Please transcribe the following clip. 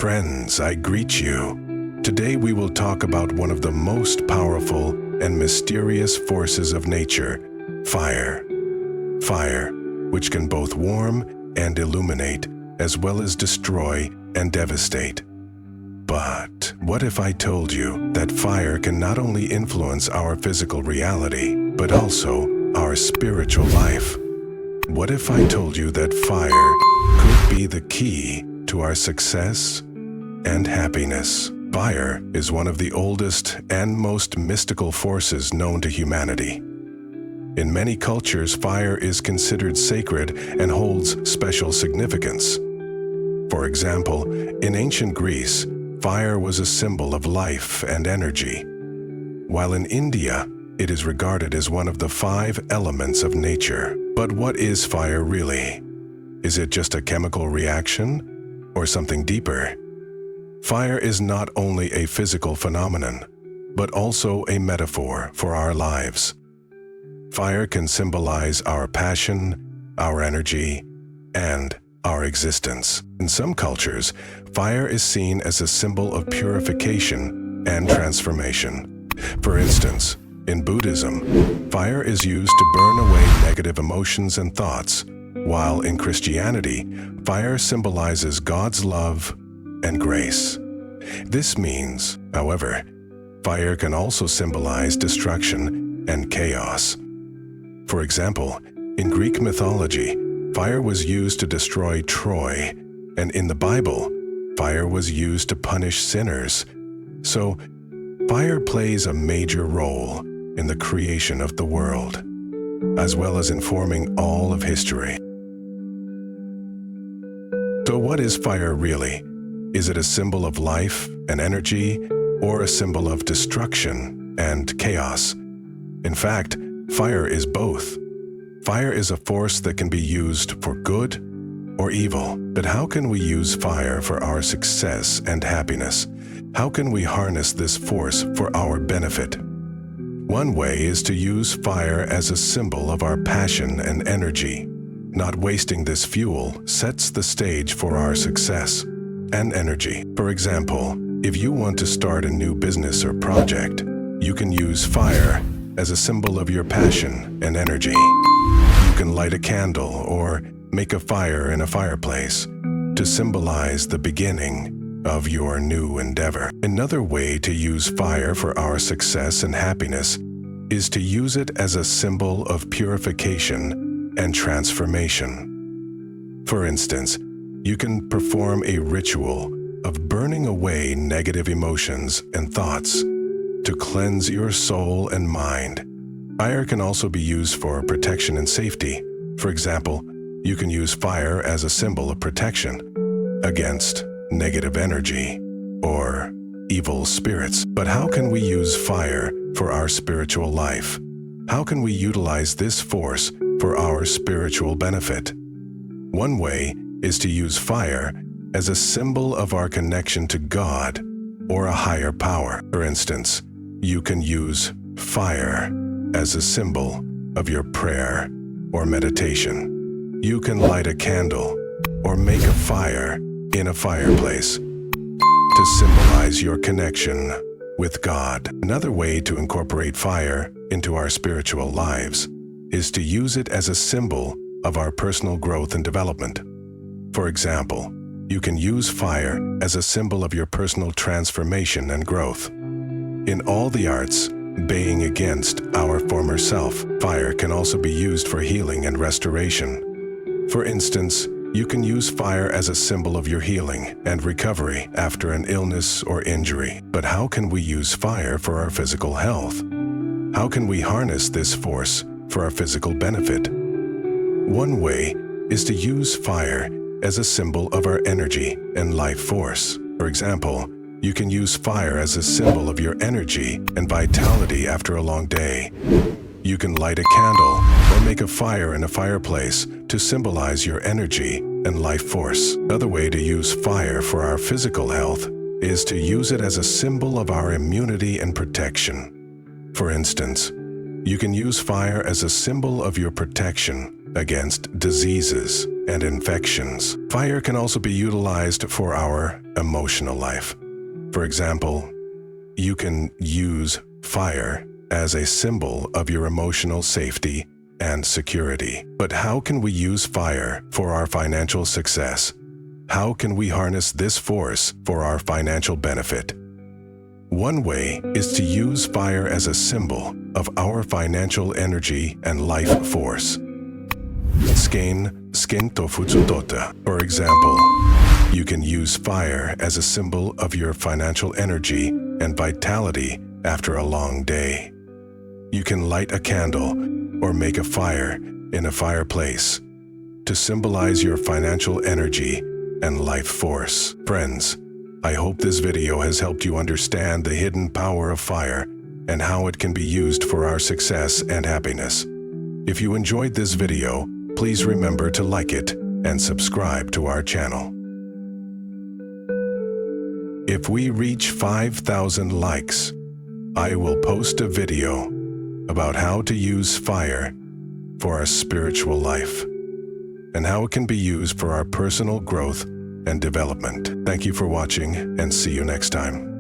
Friends, I greet you. Today we will talk about one of the most powerful and mysterious forces of nature, fire. Fire, which can both warm and illuminate, as well as destroy and devastate. But what if I told you that fire can not only influence our physical reality, but also our spiritual life? What if I told you that fire could be the key to our success and happiness? Fire is one of the oldest and most mystical forces known to humanity. In many cultures, fire is considered sacred and holds special significance. For example, in ancient Greece, fire was a symbol of life and energy, while in India, it is regarded as one of the 5 elements of nature. But what is fire really? Is it just a chemical reaction or something deeper? Fire is not only a physical phenomenon, but also a metaphor for our lives. Fire can symbolize our passion, our energy, and our existence. In some cultures, fire is seen as a symbol of purification and transformation. For instance, in Buddhism, fire is used to burn away negative emotions and thoughts, while in Christianity, fire symbolizes God's love and grace. This means, however, fire can also symbolize destruction and chaos. For example, in Greek mythology, fire was used to destroy Troy, and in the Bible, fire was used to punish sinners. So, fire plays a major role in the creation of the world, as well as informing all of history. So what is fire really? Is it a symbol of life and energy, or a symbol of destruction and chaos? In fact, fire is both. Fire is a force that can be used for good or evil. But how can we use fire for our success and happiness? How can we harness this force for our benefit? One way is to use fire as a symbol of our passion and energy. Not wasting this fuel sets the stage for our success and energy. For example, if you want to start a new business or project, you can use fire as a symbol of your passion and energy. You can light a candle or make a fire in a fireplace to symbolize the beginning of your new endeavor. Another way to use fire for our success and happiness is to use it as a symbol of purification and transformation. For instance, you can perform a ritual of burning away negative emotions and thoughts to cleanse your soul and mind. Fire can also be used for protection and safety. For example, you can use fire as a symbol of protection against negative energy or evil spirits. But how can we use fire for our spiritual life? How can we utilize this force for our spiritual benefit? One way is to use fire as a symbol of our connection to God or a higher power. For instance, you can use fire as a symbol of your prayer or meditation. You can light a candle or make a fire in a fireplace to symbolize your connection with God. Another way to incorporate fire into our spiritual lives is to use it as a symbol of our personal growth and development. For example, you can use fire as a symbol of your personal transformation and growth. In all the arts, baying against our former self, fire can also be used for healing and restoration. For instance, you can use fire as a symbol of your healing and recovery after an illness or injury. But how can we use fire for our physical health? How can we harness this force for our physical benefit? One way is to use fire as a symbol of our energy and life force. For example, you can use fire as a symbol of your energy and vitality after a long day. You can light a candle or make a fire in a fireplace to symbolize your energy and life force. Another way to use fire for our physical health is to use it as a symbol of our immunity and protection. For instance, you can use fire as a symbol of your protection against diseases and infections. Fire can also be utilized for our emotional life. For example, you can use fire as a symbol of your emotional safety and security. But how can we use fire for our financial success? How can we harness this force for our financial benefit? One way is to use fire as a symbol of our financial energy and life force. Skin tofutsutote. For example, you can use fire as a symbol of your financial energy and vitality after a long day. You can light a candle or make a fire in a fireplace to symbolize your financial energy and life force. Friends, I hope this video has helped you understand the hidden power of fire and how it can be used for our success and happiness. If you enjoyed this video, please remember to like it and subscribe to our channel. If we reach 5,000 likes, I will post a video about how to use fire for our spiritual life and how it can be used for our personal growth and development. Thank you for watching and see you next time.